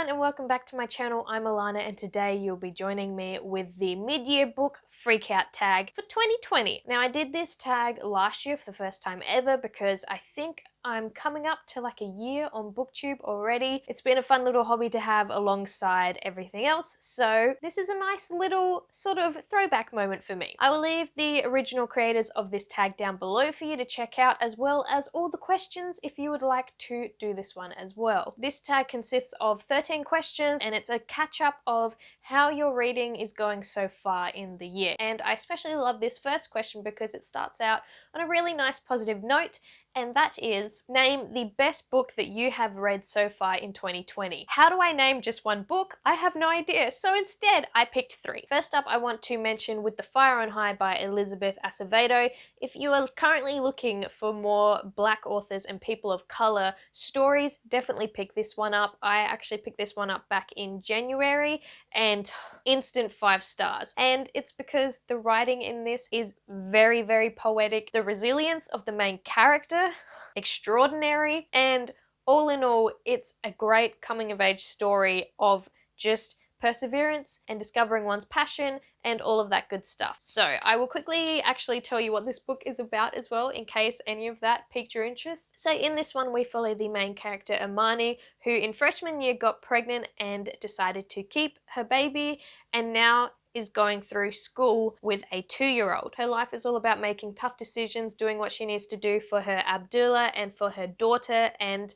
everyone and welcome back to my channel. I'm Alana and today you'll be joining me with the mid-year book freakout tag for 2020. Now I did this tag last year for the first time ever because I think I'm coming up to like a year on BookTube already. It's been a fun little hobby to have alongside everything else, so this is a nice little sort of throwback moment for me. I will leave the original creators of this tag down below for you to check out, as well as all the questions if you would like to do this one as well. This tag consists of 13 questions and it's a catch-up of how your reading is going so far in the year. And I especially love this first question because it starts out on a really nice positive note, and that is, name the best book that you have read so far in 2020. How do I name just one book? I have no idea, so instead I picked 3. First up, I want to mention With the Fire on High by Elizabeth Acevedo. If you are currently looking for more Black authors and people of color stories, definitely pick this one up. I actually picked this one up back in January and instant 5 stars. And it's because the writing in this is very, very poetic. The resilience of the main character, extraordinary, and all in all, it's a great coming of age story of just perseverance and discovering one's passion and all of that good stuff. So I will quickly actually tell you what this book is about as well, in case any of that piqued your interest. So in this one, we follow the main character Imani, who in freshman year got pregnant and decided to keep her baby, and now is going through school with a 2-year-old. Her life is all about making tough decisions, doing what she needs to do for her Abdullah and for her daughter, and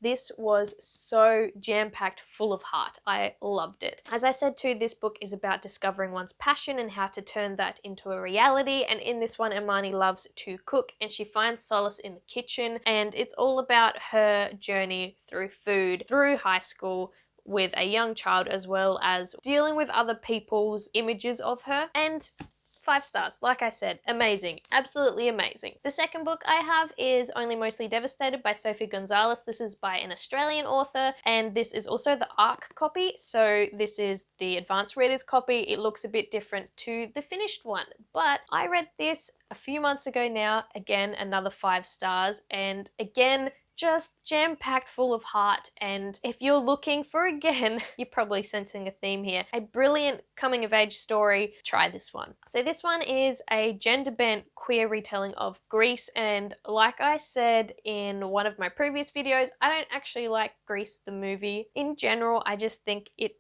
this was so jam-packed full of heart. I loved it. As I said too, this book is about discovering one's passion and how to turn that into a reality, and in this one, Imani loves to cook and she finds solace in the kitchen, and it's all about her journey through food, through high school, with a young child, as well as dealing with other people's images of her, and 5 stars. Like I said, amazing. Absolutely amazing. The second book I have is Only Mostly Devastated by Sophie Gonzalez. This is by an Australian author, and this is also the ARC copy. So this is the advanced reader's copy. It looks a bit different to the finished one, but I read this a few months ago now. Again, another 5 stars, and again, just jam-packed full of heart. And if you're looking for, again, you're probably sensing a theme here, a brilliant coming-of-age story, try this one. So this one is a gender-bent queer retelling of Grease, and like I said in one of my previous videos, I don't actually like Grease the movie. In general, I just think it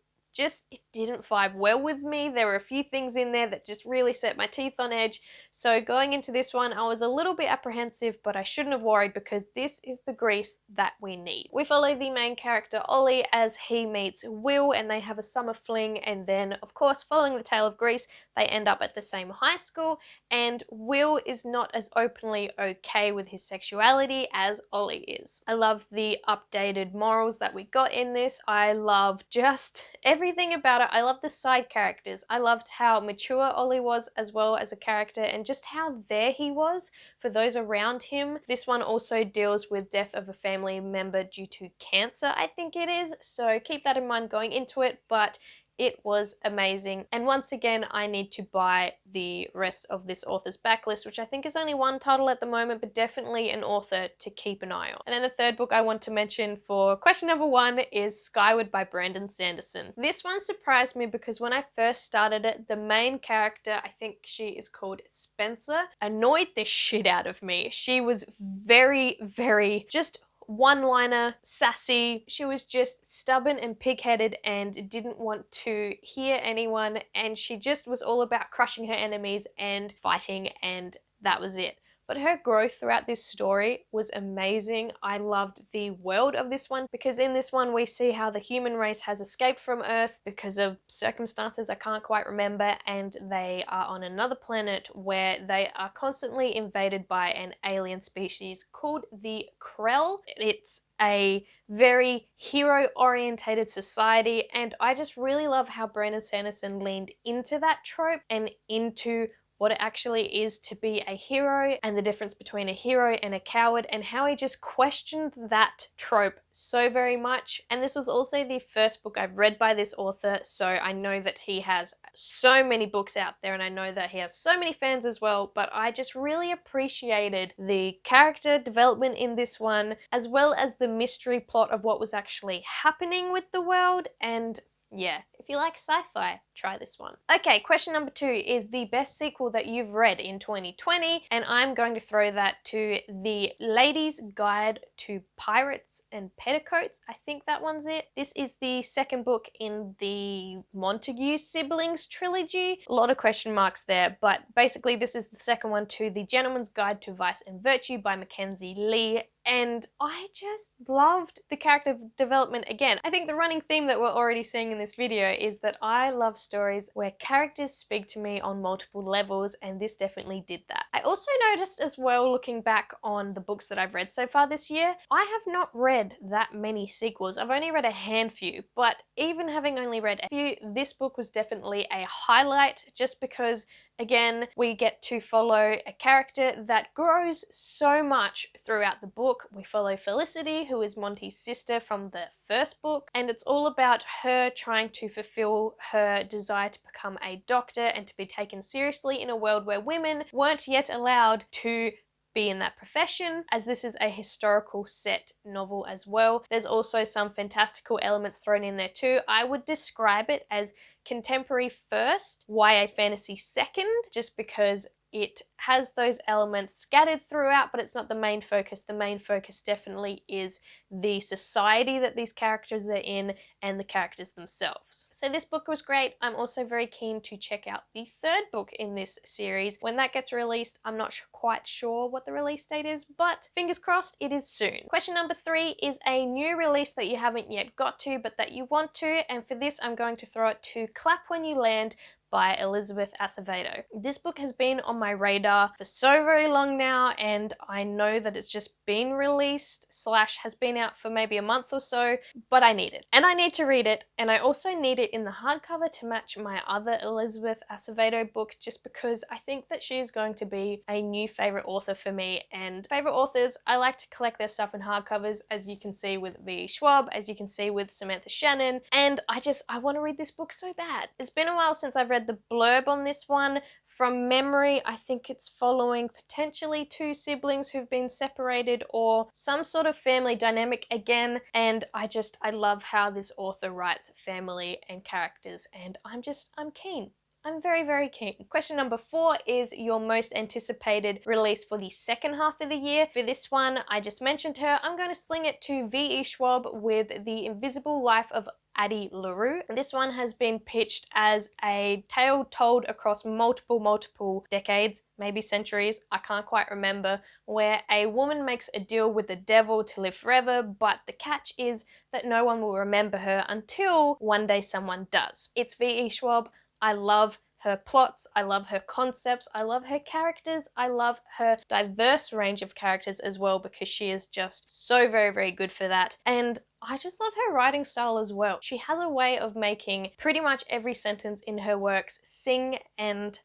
didn't vibe well with me. There were a few things in there that just really set my teeth on edge. So going into this one, I was a little bit apprehensive, but I shouldn't have worried because this is the Grease that we need. We follow the main character Ollie as he meets Will and they have a summer fling, and then of course, following the tale of Grease, they end up at the same high school, and Will is not as openly okay with his sexuality as Ollie is. I love the updated morals that we got in this. I love just everything about it. I love the side characters. I loved how mature Ollie was as well as a character, and just how there he was for those around him. This one also deals with death of a family member due to cancer, I think it is, so keep that in mind going into it, but it was amazing. And once again, I need to buy the rest of this author's backlist, which I think is only 1 title at the moment, but definitely an author to keep an eye on. And then the third book I want to mention for question number 1 is Skyward by Brandon Sanderson. This one surprised me because when I first started it, the main character, I think she is called Spencer, annoyed the shit out of me. She was very, very just one-liner, sassy. She was just stubborn and pig-headed and didn't want to hear anyone, and she just was all about crushing her enemies and fighting, and that was it. But her growth throughout this story was amazing. I loved the world of this one because in this one we see how the human race has escaped from Earth because of circumstances I can't quite remember, and they are on another planet where they are constantly invaded by an alien species called the Krell. It's a very hero-orientated society, and I just really love how Brandon Sanderson leaned into that trope and into what it actually is to be a hero and the difference between a hero and a coward, and how he just questioned that trope so very much. And this was also the first book I've read by this author, so I know that he has so many books out there and I know that he has so many fans as well, but I just really appreciated the character development in this one, as well as the mystery plot of what was actually happening with the world. And yeah, if you like sci-fi, try this one. Okay, question number 2 is the best sequel that you've read in 2020, and I'm going to throw that to The Lady's Guide to Pirates and Petticoats. I think that one's it. This is the second book in the Montague siblings trilogy. A lot of question marks there, but basically this is the second one to The Gentleman's Guide to Vice and Virtue by Mackenzie Lee. And I just loved the character development again. I think the running theme that we're already seeing in this video is that I love stories where characters speak to me on multiple levels, and this definitely did that. I also noticed as well, looking back on the books that I've read so far this year, I have not read that many sequels. I've only read a handful, but even having only read a few, this book was definitely a highlight, just because again, we get to follow a character that grows so much throughout the book. We follow Felicity, who is Monty's sister from the first book, and it's all about her trying to fulfill her desire to become a doctor and to be taken seriously in a world where women weren't yet allowed to be in that profession, as this is a historical set novel as well. There's also some fantastical elements thrown in there too. I would describe it as contemporary first, YA fantasy second, just because it has those elements scattered throughout, but it's not the main focus. The main focus definitely is the society that these characters are in and the characters themselves. So this book was great. I'm also very keen to check out the third book in this series. When that gets released, I'm not quite sure what the release date is, but fingers crossed it is soon. Question number 3 is a new release that you haven't yet got to, but that you want to, and for this I'm going to throw it to Clap When You Land by Elizabeth Acevedo. This book has been on my radar for so very long now, and I know that it's just been released / has been out for maybe a month or so, but I need it. And I need to read it, and I also need it in the hardcover to match my other Elizabeth Acevedo book, just because I think that she is going to be a new favourite author for me. And favourite authors, I like to collect their stuff in hardcovers, as you can see with V. Schwab, as you can see with Samantha Shannon, and I want to read this book so bad. It's been a while since I've read the blurb on this one. From memory, I think it's following potentially 2 siblings who've been separated or some sort of family dynamic again, and I love how this author writes family and characters, and I'm keen. I'm very, very keen. Question number 4 is your most anticipated release for the second half of the year. For this one, I just mentioned her. I'm going to sling it to V.E. Schwab with The Invisible Life of Addie LaRue. This one has been pitched as a tale told across multiple decades, maybe centuries, I can't quite remember, where a woman makes a deal with the devil to live forever, but the catch is that no one will remember her until one day someone does. It's V.E. Schwab. I love her plots, I love her concepts, I love her characters, I love her diverse range of characters as well, because she is just so very, very good for that. And I just love her writing style as well. She has a way of making pretty much every sentence in her works sing, and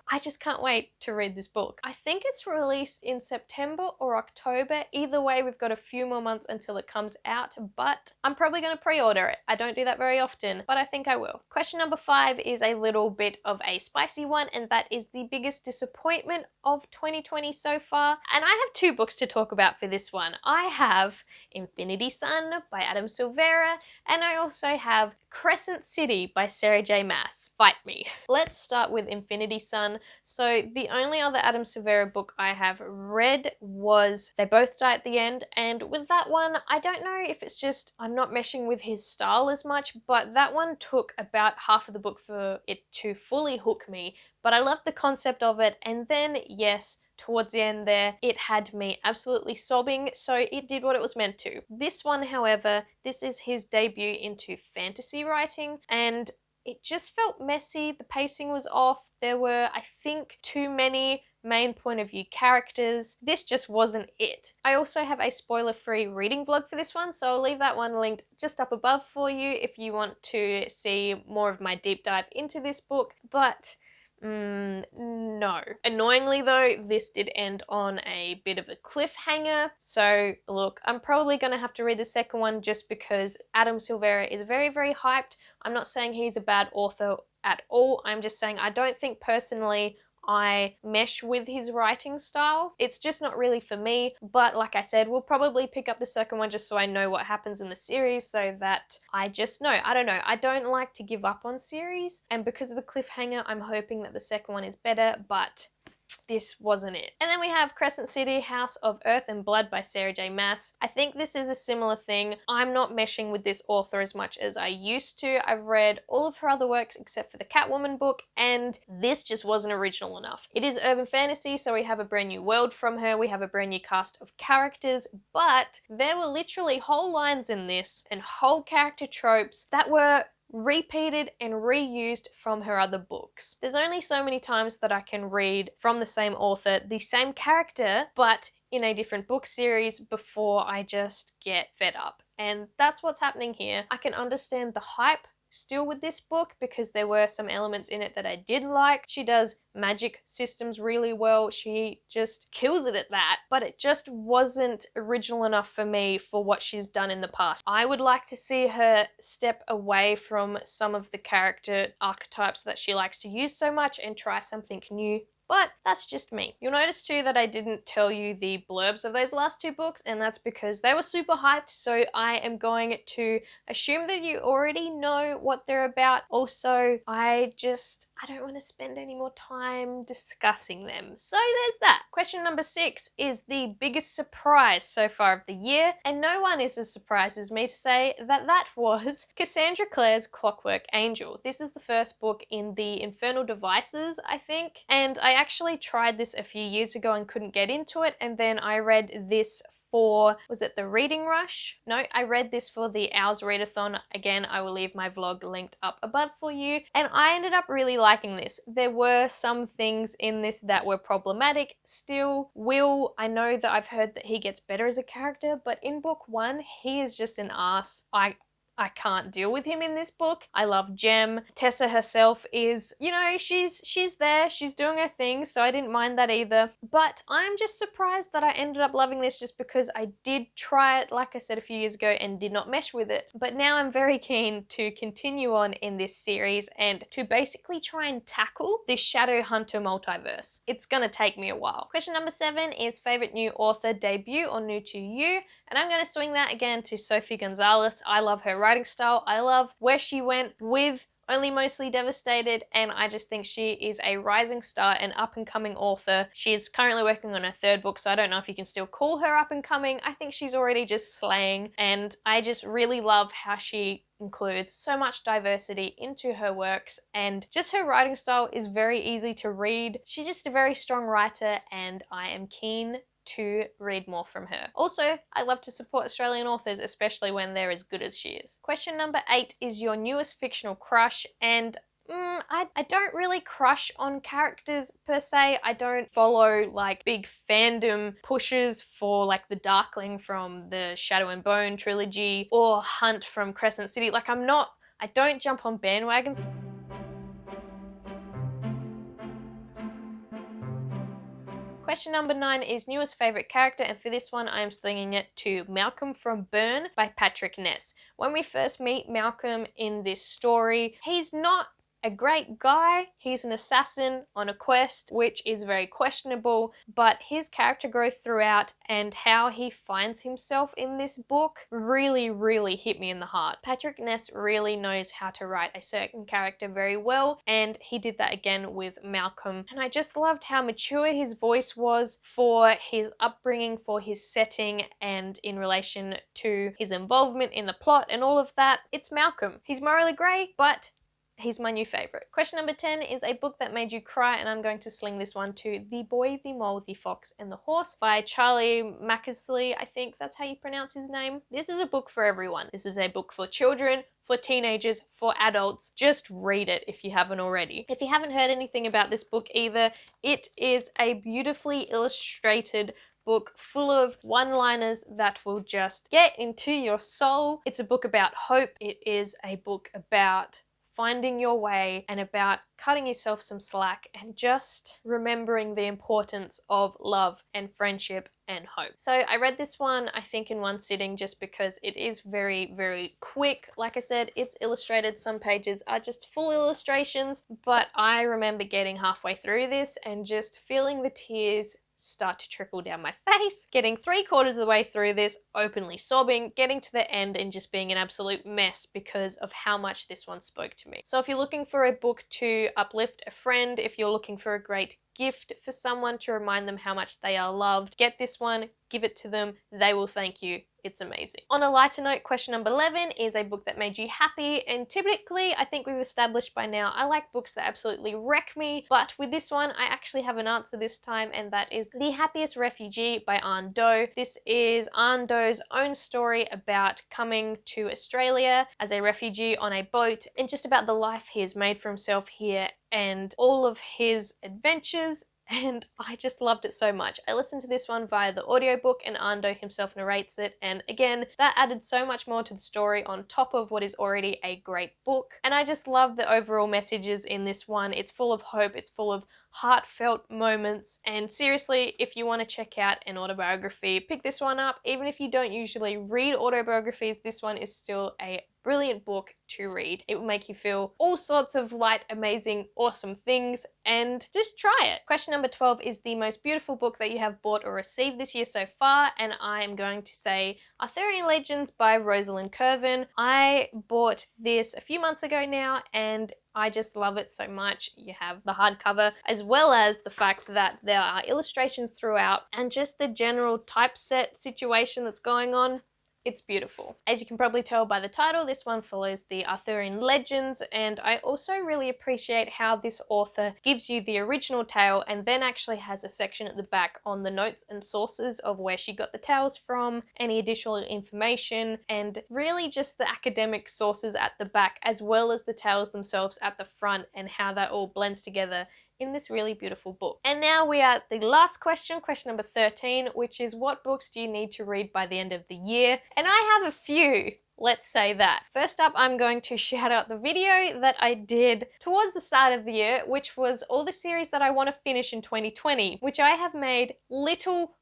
I just can't wait to read this book. I think it's released in September or October. Either way, we've got a few more months until it comes out, but I'm probably going to pre-order it. I don't do that very often, but I think I will. Question number 5 is a little bit of a spicy one, and that is the biggest disappointment of 2020 so far. And I have 2 books to talk about for this one. I have Infinity Sun by Adam Silvera, and I also have Crescent City by Sarah J. Maas. Fight me. Let's start with Infinity Sun. So the only other Adam Silvera book I have read was They Both Die at the End, and with that one, I don't know if it's just I'm not meshing with his style as much, but that one took about half of the book for it to fully hook me. But I loved the concept of it, and then yes, towards the end there, it had me absolutely sobbing, so it did what it was meant to. This one, however, this is his debut into fantasy writing, and it just felt messy. The pacing was off. There were, I think, too many main point of view characters. This just wasn't it. I also have a spoiler-free reading vlog for this one, so I'll leave that one linked just up above for you if you want to see more of my deep dive into this book. But No. Annoyingly though, this did end on a bit of a cliffhanger. So look, I'm probably going to have to read the second one just because Adam Silvera is very, very hyped. I'm not saying he's a bad author at all. I'm just saying I don't think personally I mesh with his writing style. It's just not really for me, but like I said, we'll probably pick up the second one just so I know what happens in the series so that I just know. I don't know. I don't like to give up on series, and because of the cliffhanger, I'm hoping that the second one is better, but this wasn't it. And then we have Crescent City, House of Earth and Blood by Sarah J. Maas. I think this is a similar thing. I'm not meshing with this author as much as I used to. I've read all of her other works except for the Catwoman book, and this just wasn't original enough. It is urban fantasy, so we have a brand new world from her, we have a brand new cast of characters, but there were literally whole lines in this and whole character tropes that were repeated and reused from her other books. There's only so many times that I can read from the same author, the same character, but in a different book series before I just get fed up. And that's what's happening here. I can understand the hype still with this book because there were some elements in it that I did like. She does magic systems really well. She just kills it at that, but it just wasn't original enough for me for what she's done in the past. I would like to see her step away from some of the character archetypes that she likes to use so much and try something new. But that's just me. You'll notice too that I didn't tell you the blurbs of those last two books, and that's because they were super hyped, so I am going to assume that you already know what they're about. Also, I don't want to spend any more time discussing them. So there's that. Question number 6 is the biggest surprise so far of the year, and no one is as surprised as me to say that that was Cassandra Clare's Clockwork Angel. This is the first book in the Infernal Devices, I think, and I actually tried this a few years ago and couldn't get into it, and then I read this for, was it the Reading Rush? No, I read this for the O.W.L.s Readathon. Again, I will leave my vlog linked up above for you, and I ended up really liking this. There were some things in this that were problematic. Still, Will, I know that I've heard that he gets better as a character, but in book 1, he is just an ass. I can't deal with him in this book. I love Jem. Tessa herself is, you know, she's there, she's doing her thing, so I didn't mind that either. But I'm just surprised that I ended up loving this just because I did try it, like I said, a few years ago and did not mesh with it. But now I'm very keen to continue on in this series and to basically try and tackle this Shadow Hunter multiverse. It's gonna take me a while. Question number 7 is favorite new author debut or new to you? And I'm gonna swing that again to Sophie Gonzalez. I love her writing style. I love where she went with Only Mostly Devastated, and I just think she is a rising star and up-and-coming author. She is currently working on her 3rd book, so I don't know if you can still call her up-and-coming. I think she's already just slaying, and I just really love how she includes so much diversity into her works, and just her writing style is very easy to read. She's just a very strong writer, and I am keen to read more from her. Also, I love to support Australian authors, especially when they're as good as she is. Question number 8 is your newest fictional crush, and I don't really crush on characters per se. I don't follow like big fandom pushes for like the Darkling from the Shadow and Bone trilogy or Hunt from Crescent City. Like I don't jump on bandwagons. Question number 9 is newest favourite character, and for this one I am slinging it to Malcolm from Burn by Patrick Ness. When we first meet Malcolm in this story, he's not a great guy. He's an assassin on a quest, which is very questionable, but his character growth throughout and how he finds himself in this book really, really hit me in the heart. Patrick Ness really knows how to write a certain character very well, and he did that again with Malcolm. And I just loved how mature his voice was for his upbringing, for his setting, and in relation to his involvement in the plot and all of that. It's Malcolm. He's morally grey, but he's my new favourite. Question number 10 is a book that made you cry, and I'm going to sling this one to The Boy, the Mole, the Fox and the Horse by Charlie Macaslay. I think that's how you pronounce his name. This is a book for everyone. This is a book for children, for teenagers, for adults. Just read it if you haven't already. If you haven't heard anything about this book either, it is a beautifully illustrated book full of one-liners that will just get into your soul. It's a book about hope. It is a book about finding your way and about cutting yourself some slack and just remembering the importance of love and friendship and hope. So I read this one, I think, in one sitting just because it is very, very quick. Like I said, it's illustrated. Some pages are just full illustrations, but I remember getting halfway through this and just feeling the tears start to trickle down my face, getting 3/4 of the way through this, openly sobbing, getting to the end and just being an absolute mess because of how much this one spoke to me. So if you're looking for a book to uplift a friend, if you're looking for a great gift for someone to remind them how much they are loved, get this one, give it to them, they will thank you. It's amazing. On a lighter note, question number 11 is a book that made you happy, and typically, I think we've established by now, I like books that absolutely wreck me, but with this one, I actually have an answer this time, and that is The Happiest Refugee by O.W.L.s. This is O.W.L.s' own story about coming to Australia as a refugee on a boat, and just about the life he has made for himself here and all of his adventures, and I just loved it so much. I listened to this one via the audiobook and O.W.L.s himself narrates it, and again, that added so much more to the story on top of what is already a great book. And I just love the overall messages in this one. It's full of hope, it's full of heartfelt moments, and seriously, if you want to check out an autobiography, pick this one up. Even if you don't usually read autobiographies, this one is still a brilliant book to read. It will make you feel all sorts of light, amazing, awesome things, and just try it. Question number 12 is the most beautiful book that you have bought or received this year so far, and I am going to say Arthurian Legends by Rosalind Curvin. I bought this a few months ago now, and I just love it so much. You have the hardcover, as well as the fact that there are illustrations throughout, and just the general typeset situation that's going on. It's beautiful. As you can probably tell by the title, this one follows the Arthurian legends, and I also really appreciate how this author gives you the original tale and then actually has a section at the back on the notes and sources of where she got the tales from, any additional information, and really just the academic sources at the back, as well as the tales themselves at the front, and how that all blends together in this really beautiful book. And now we are at the last question, question number 13, which is what books do you need to read by the end of the year? And I have a few. Let's say that. First up, I'm going to shout out the video that I did towards the start of the year, which was all the series that I want to finish in 2020, which I have made little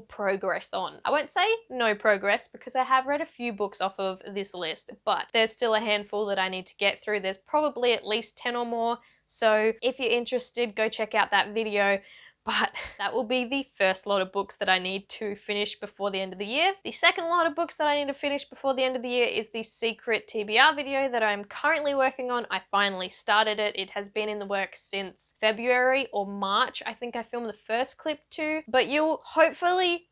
progress on. I won't say no progress because I have read a few books off of this list, but there's still a handful that I need to get through. There's probably at least 10 or more. So if you're interested, go check out that video. But that will be the first lot of books that I need to finish before the end of the year. The second lot of books that I need to finish before the end of the year is the secret TBR video that I'm currently working on. I finally started it. It has been in the works since February or March. I think I filmed the first clip too, but you'll hopefully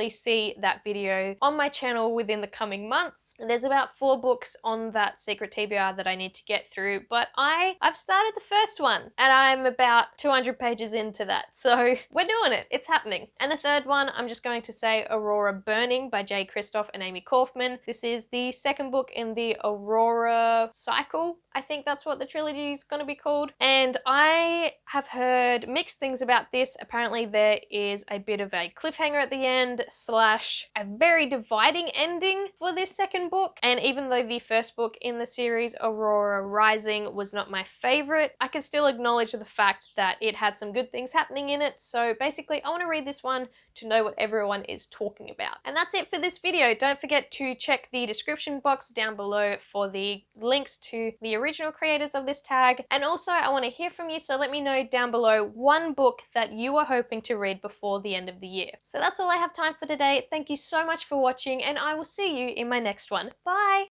see that video on my channel within the coming months. There's about 4 books on that secret TBR that I need to get through, but I've started the first one and I'm about 200 pages into that. So we're doing it, it's happening. And the third one, I'm just going to say Aurora Burning by Jay Kristoff and Amy Kaufman. This is the second book in the Aurora cycle. I think that's what the trilogy is going to be called. And I have heard mixed things about this. Apparently there is a bit of a cliffhanger at the end / a very dividing ending for this second book. And even though the first book in the series, Aurora Rising, was not my favorite, I can still acknowledge the fact that it had some good things happening in it. So basically I want to read this one to know what everyone is talking about. And that's it for this video. Don't forget to check the description box down below for the links to the original creators of this tag. And also I want to hear from you, so let me know down below one book that you are hoping to read before the end of the year. So that's all I have time for today. Thank you so much for watching, and I will see you in my next one. Bye!